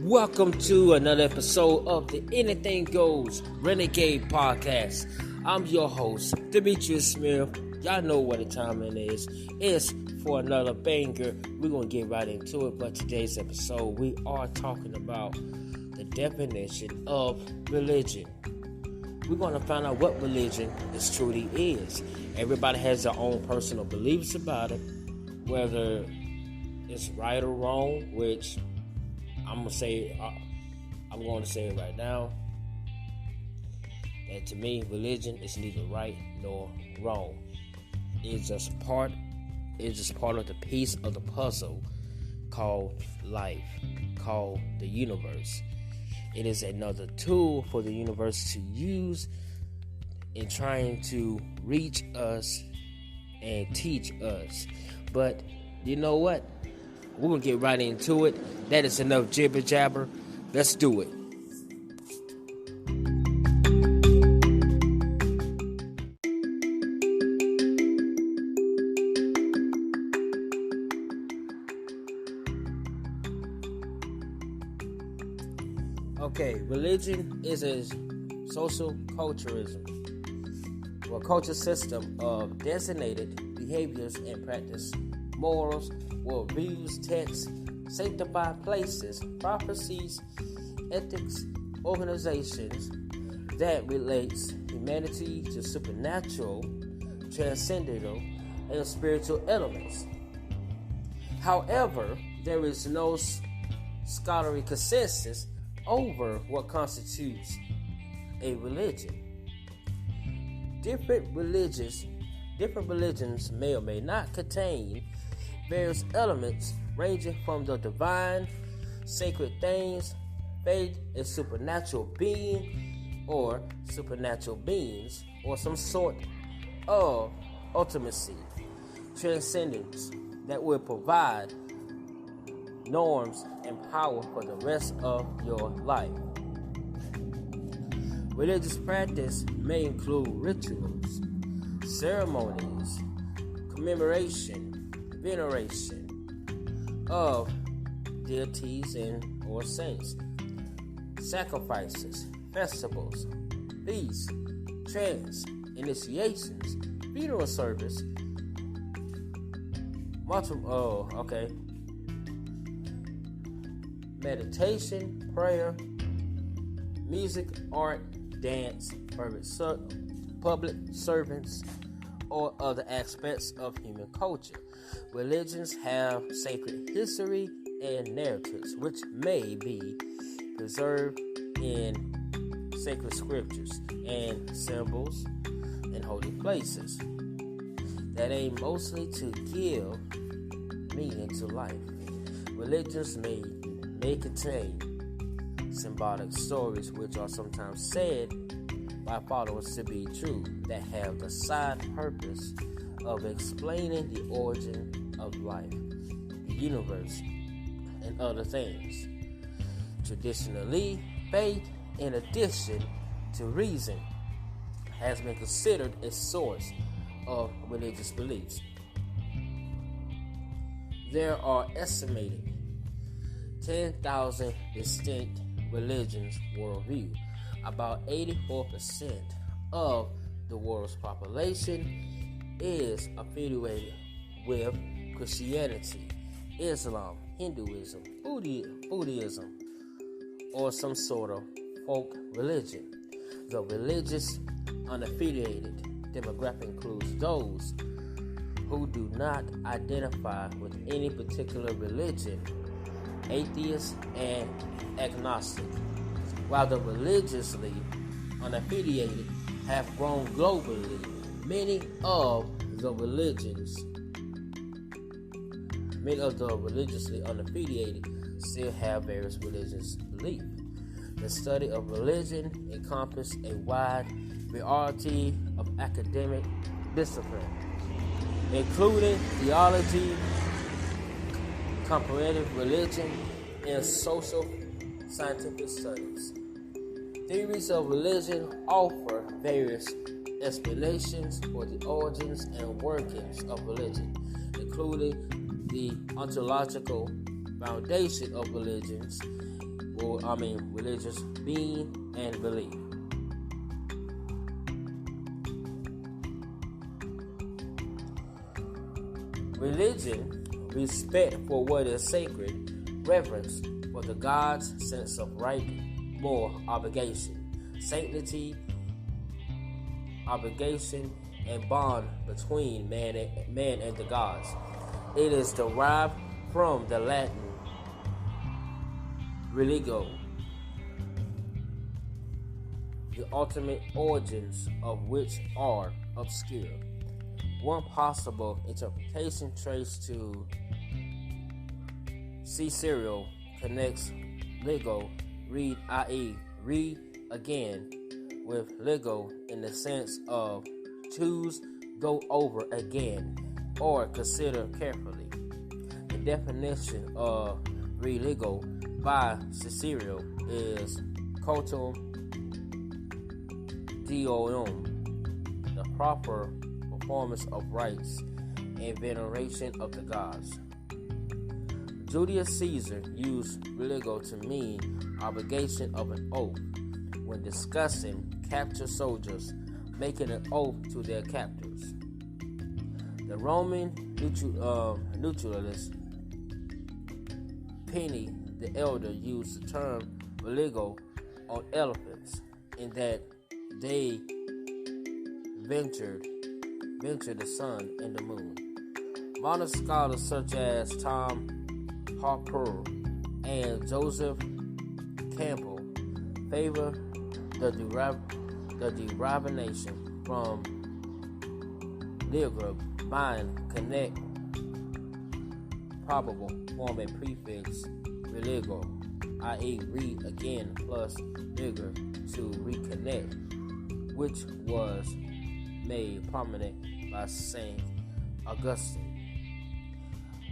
Welcome to another episode of the Anything Goes Renegade Podcast. I'm your host, Demetrius Smith. Y'all know what the time it is. It's for another banger. We're going to get right into it. But today's episode, we are talking about the definition of religion. We're going to find out what religion truly is. Everybody has their own personal beliefs about it, whether it's right or wrong, which I'm going to say it right now, that to me, religion is neither right nor wrong. It's just part of the piece of the puzzle called life, called the universe. It is another tool for the universe to use in trying to reach us and teach us. But you know what? We're going to get right into it. That is enough jibber jabber. Let's do it. Okay, religion is a social culturism, or culture system of designated behaviors and practice, morals, worldviews, texts, sanctified places, prophecies, ethics, organizations that relates humanity to supernatural, transcendental, and spiritual elements. However, there is no scholarly consensus over what constitutes a religion. Different religions may or may not contain various elements ranging from the divine, sacred things, faith in supernatural being or supernatural beings, or some sort of ultimacy, transcendence that will provide norms and power for the rest of your life. Religious practice may include rituals, ceremonies, commemoration, veneration of deities and or saints, sacrifices, festivals, feasts, chants, initiations, funeral service, meditation, prayer, music, art, dance, public servants, or other aspects of human culture. Religions have sacred history and narratives which may be preserved in sacred scriptures and symbols and holy places that aim mostly to give meaning to life. Religions may contain symbolic stories which are sometimes said by followers to be true, that have the side purpose of explaining the origin of life, the universe, and other things. Traditionally, faith, in addition to reason, has been considered a source of religious beliefs. There are estimated 10,000 distinct religions worldview. About 84% of the world's population is affiliated with Christianity, Islam, Hinduism, Buddhism, or some sort of folk religion. The religious unaffiliated demographic includes those who do not identify with any particular religion, atheists, and agnostic, while the religiously unaffiliated have grown globally. Many of the religiously unaffiliated still have various religious beliefs. The study of religion encompasses a wide variety of academic disciplines, including theology, comparative religion, and social scientific studies. Theories of religion offer various explanations for the origins and workings of religion, including the ontological foundation of religions, religious being and belief. Religion, respect for what is sacred, reverence for the gods, sense of right, moral obligation, sanctity, obligation, and bond between man and the gods. It is derived from the Latin religio, the ultimate origins of which are obscure. One possible interpretation traced to Cicero connects lego, read, i.e., read again, with lego in the sense of choose, go over again, or consider carefully. The definition of relego by Cicero is cultum deorum, the proper performance of rites and veneration of the gods. Julius Caesar used relego to mean obligation of an oath when discussing captured soldiers making an oath to their captors. The Roman neutralist Pliny the Elder used the term relego on elephants in that they ventured the sun and the moon. Modern scholars such as Tom Harper and Joseph Campbell favor the derivation from lego, bind, connect, probable, form a prefix relego, i.e. read again plus lego to reconnect, which was made prominent by Saint Augustine.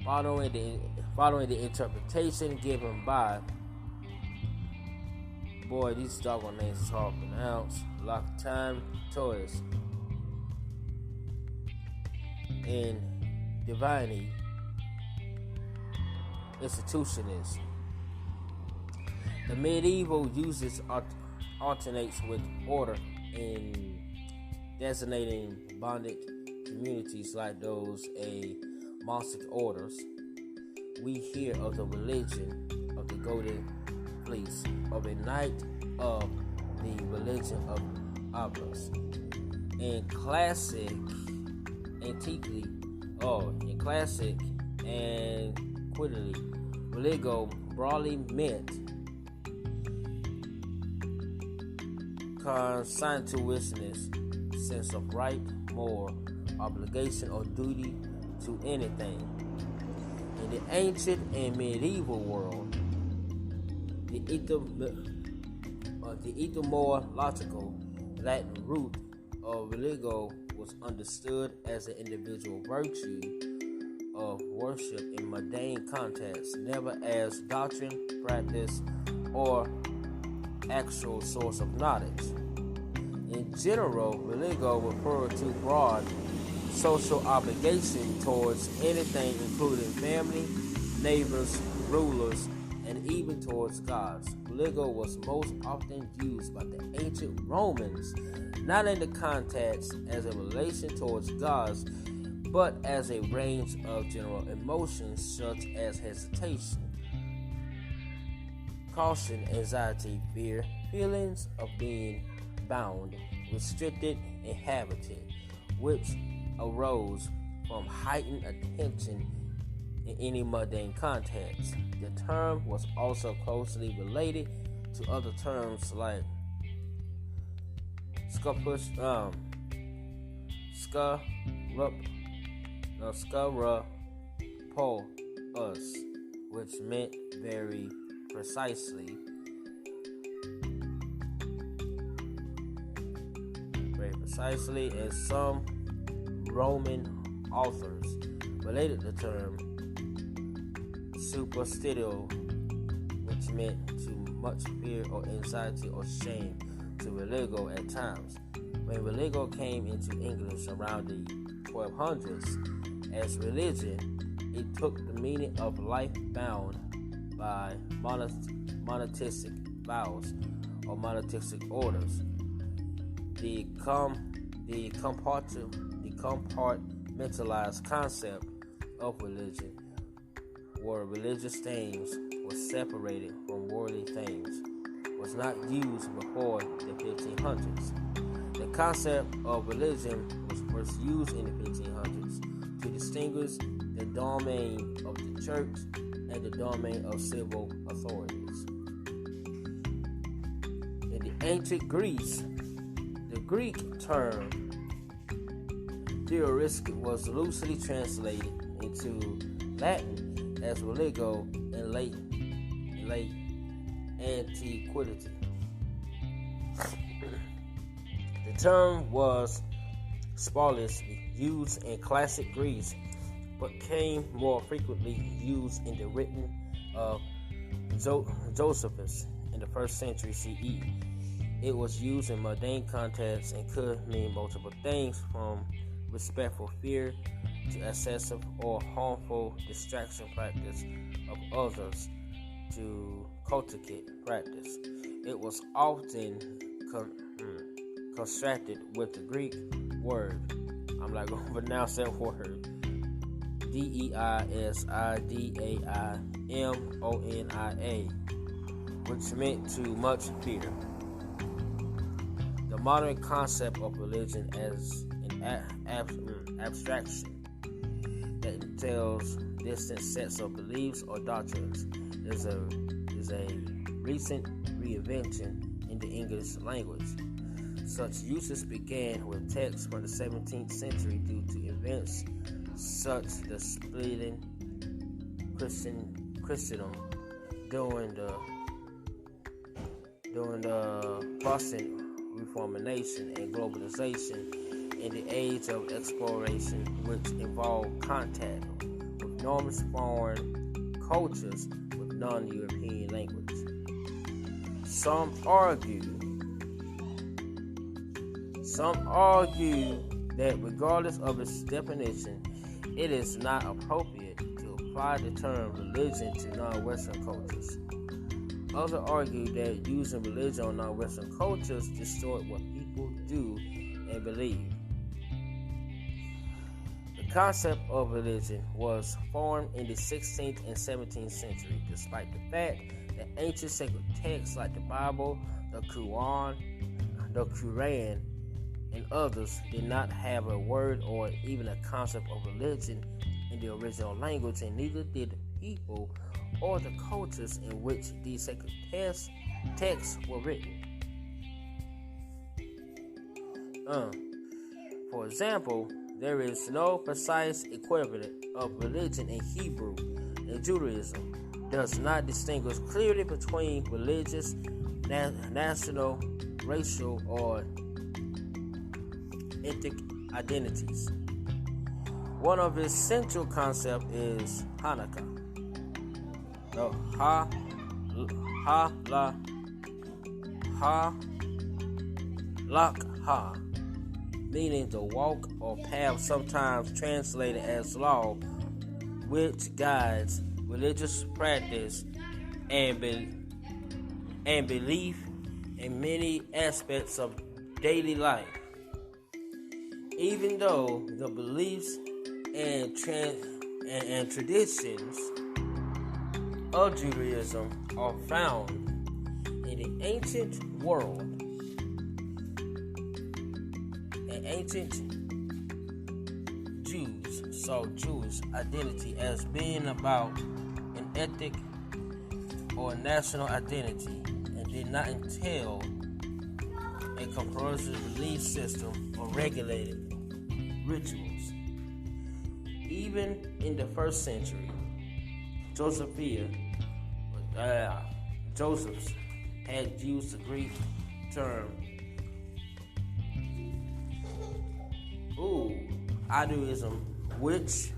Following the interpretation given by, boy, these doggone names is hard to pronounce, Loctime Torres and Divine Institutionist. The medieval usage alternates with order in designating bonded communities like those a monastic orders. We hear of the religion of the Golden Fleece, of a knight of the religion of Oblas. In classic antiquity, relego broadly meant constitutiveness, sense of right, moral obligation, or duty to anything. In the ancient and medieval world, the etymological Latin root of relego was understood as an individual virtue of worship in mundane context, never as doctrine, practice, or actual source of knowledge. In general, relego referred to broad social obligation towards anything, including family, neighbors, rulers, and even towards gods. Relego was most often used by the ancient Romans, not in the context as a relation towards gods, but as a range of general emotions such as hesitation, caution, anxiety, fear, feelings of being bound, restricted, inhabited, which arose from heightened attention in any mundane context. The term was also closely related to other terms like scurrupus, which meant very precisely, and some Roman authors related the term superstitio, which meant too much fear or anxiety or shame, to relego at times. When relego came into English around the 1200s as religion, it took the meaning of life bound by monotheistic vows or monotheistic orders. The compartmentalized concept of religion, where religious things were separated from worldly things, was not used before the 1500s. The concept of religion was first used in the 1500s to distinguish the domain of the church and the domain of civil authorities. In the ancient Greece, the Greek term theoristic was loosely translated into Latin as religo in late antiquity. The term was sparsely used in classic Greece, but came more frequently used in the writing of Josephus in the 1st century CE. It was used in mundane contexts and could mean multiple things, from respectful fear to excessive or harmful distraction practice of others to culticate practice. It was often constructed with the Greek word, I'm not going to pronounce that word, Deisidammonia, which meant too much fear. The modern concept of religion as an abstraction that entails distant sets of beliefs or doctrines is a recent reinvention in the English language. Such uses began with texts from the 17th century due to events such as the splitting Christendom during the Protestant Reformation and globalization in the age of exploration, which involved contact with enormous foreign cultures with non-European language. Some argue that regardless of its definition, it is not appropriate to apply the term religion to non-Western cultures. Others argue that using religion on non-Western cultures distort what people do and believe. The concept of religion was formed in the 16th and 17th century, despite the fact that ancient sacred texts like the Bible, the Quran, and others did not have a word or even a concept of religion in the original language, and neither did the people or the cultures in which these sacred texts were written. For example, there is no precise equivalent of religion in Hebrew, and Judaism does not distinguish clearly between religious, national, racial, or ethnic identities. One of its central concepts is Hanukkah. Halakha, meaning the walk or path, sometimes translated as law, which guides religious practice and belief in many aspects of daily life. Even though the beliefs and traditions of Judaism are found in the ancient world, and ancient Jews saw Jewish identity as being about an ethnic or national identity and did not entail a compulsory belief system or regulated rituals. Even in the 1st century, Josephus had used the Greek term Judaism, which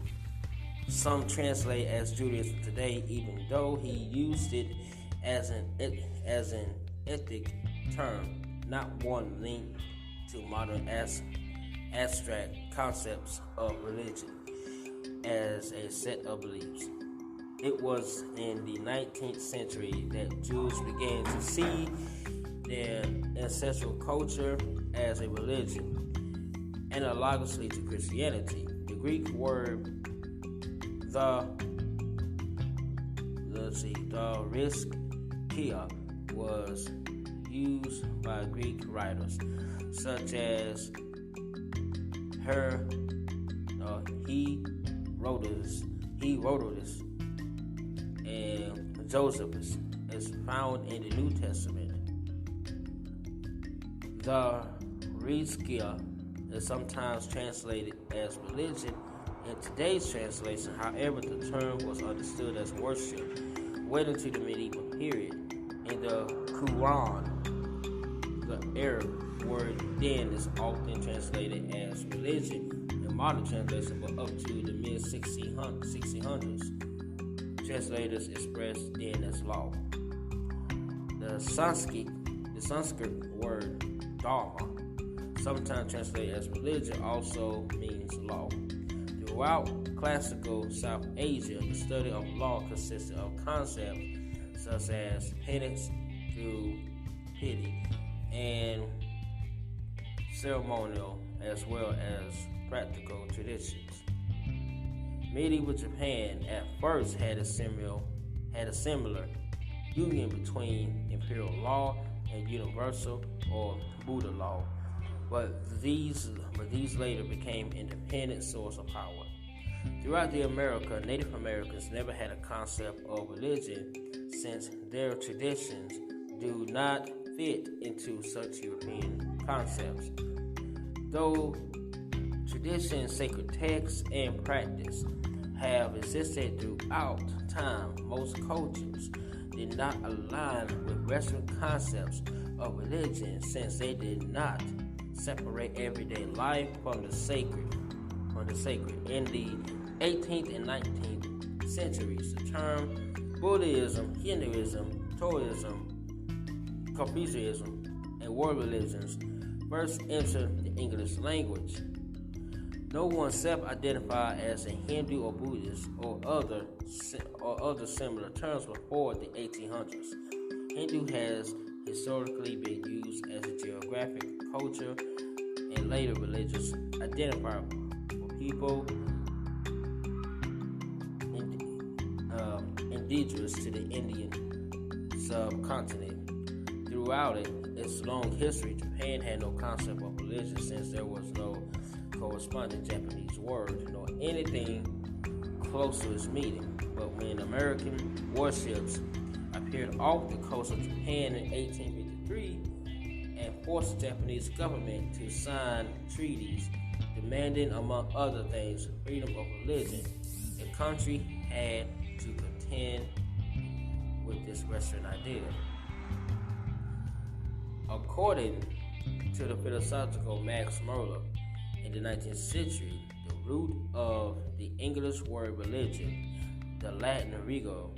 some translate as Judaism today, even though he used it as an ethnic term, not one linked to modern abstract concepts of religion as a set of beliefs. it was in the 19th century that Jews began to see their ancestral culture as a religion, analogously to Christianity. The Greek word the riskia was used by Greek writers such as Herodotus and Josephus, is found in the New Testament. The riskia is sometimes translated as religion in today's translation. However, the term was understood as worship well into the medieval period. In the Quran, the Arab word din is often translated as religion in modern translation, but up to the mid-1600s, translators expressed din as law. The Sanskrit word dharma, sometimes translated as religion, also means law. Throughout classical South Asia, the study of law consisted of concepts such as penance through pity and ceremonial as well as practical traditions. Medieval Japan at first had a similar union between imperial law and universal or Buddha law, but these later became independent source of power. Throughout the America, Native Americans never had a concept of religion since their traditions do not fit into such European concepts. Though tradition, sacred texts, and practice have existed throughout time, most cultures did not align with Western concepts of religion since they did not separate everyday life from the sacred. In the 18th and 19th centuries, the term Buddhism, Hinduism, Taoism, Confucianism, and world religions first entered the English language. No one self-identified as a Hindu or Buddhist or other similar terms before the 1800s. Hindu has historically been used as a geographic, culture, and later religious identifier for people indigenous to the Indian subcontinent. Throughout its long history, Japan had no concept of religion since there was no corresponding Japanese word nor anything close to its meaning. But when American warships appeared off the coast of Japan in 1853 and forced the Japanese government to sign treaties demanding, among other things, freedom of religion, the country had to contend with this Western idea. According to the philosophical Max Muller, in the 19th century, the root of the English word religion, the Latin regio,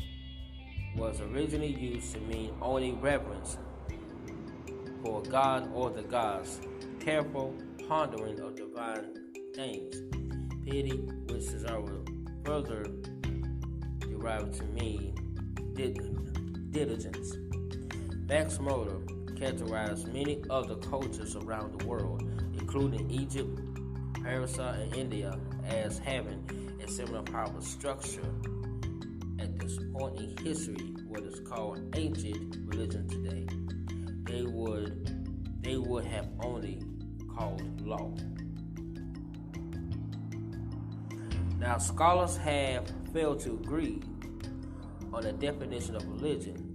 was originally used to mean only reverence for God or the gods, careful pondering of divine things, pity, which is our further derived to mean diligence. Max Muller characterized many other cultures around the world, including Egypt, Persia, and India, as having a similar power structure. At this point in history, what is called ancient religion today, they would have only called law. Now, scholars have failed to agree on a definition of religion.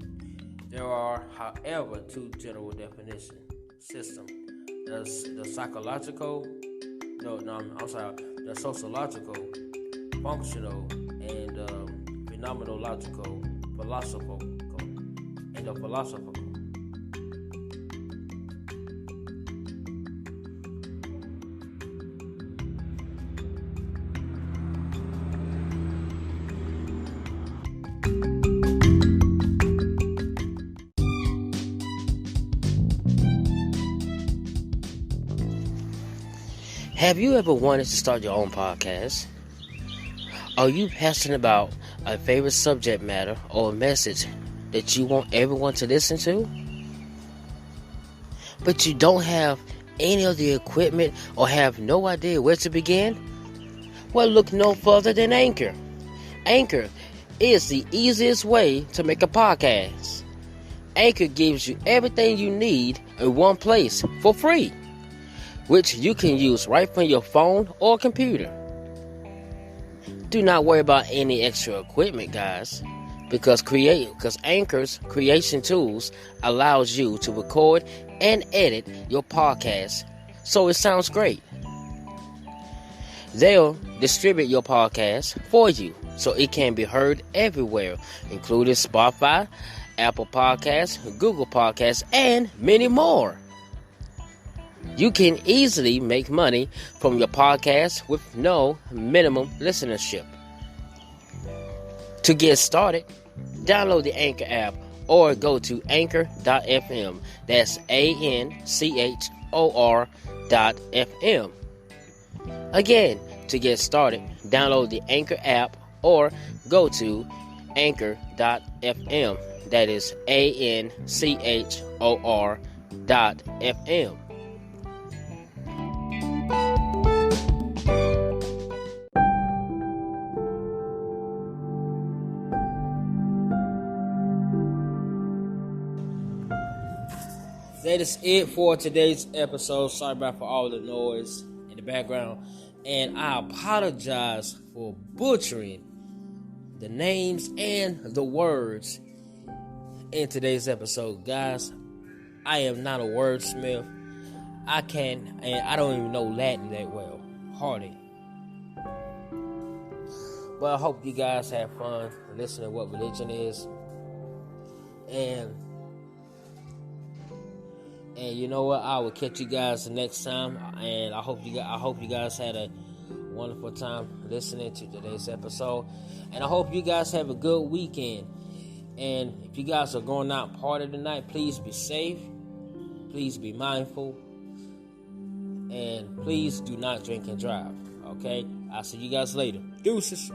There are, however, two general definition systems: the sociological, functional, and phenomenological, philosophical. Have you ever wanted to start your own podcast? Are you passionate about a favorite subject matter or a message that you want everyone to listen to, but you don't have any of the equipment or have no idea where to begin? Well, look no further than Anchor. Anchor is the easiest way to make a podcast. Anchor gives you everything you need in one place for free, which you can use right from your phone or computer. Do not worry about any extra equipment, guys, because Anchor's creation tools allows you to record and edit your podcast so it sounds great. They'll distribute your podcast for you so it can be heard everywhere, including Spotify, Apple Podcasts, Google Podcasts, and many more. You can easily make money from your podcast with no minimum listenership. To get started, download the Anchor app or go to anchor.fm. That's ANCHOR.FM. Again, to get started, download the Anchor app or go to anchor.fm. That is ANCHOR.FM. That is it for today's episode. Sorry about for all the noise in the background. And I apologize for butchering the names and the words in today's episode. Guys, I am not a wordsmith. I don't even know Latin that well. Hardly. But I hope you guys have fun listening to what religion is. And you know what? I will catch you guys the next time. And I hope you guys had a wonderful time listening to today's episode. And I hope you guys have a good weekend. And if you guys are going out party tonight, please be safe. Please be mindful. And please do not drink and drive. Okay? I'll see you guys later. Deuces.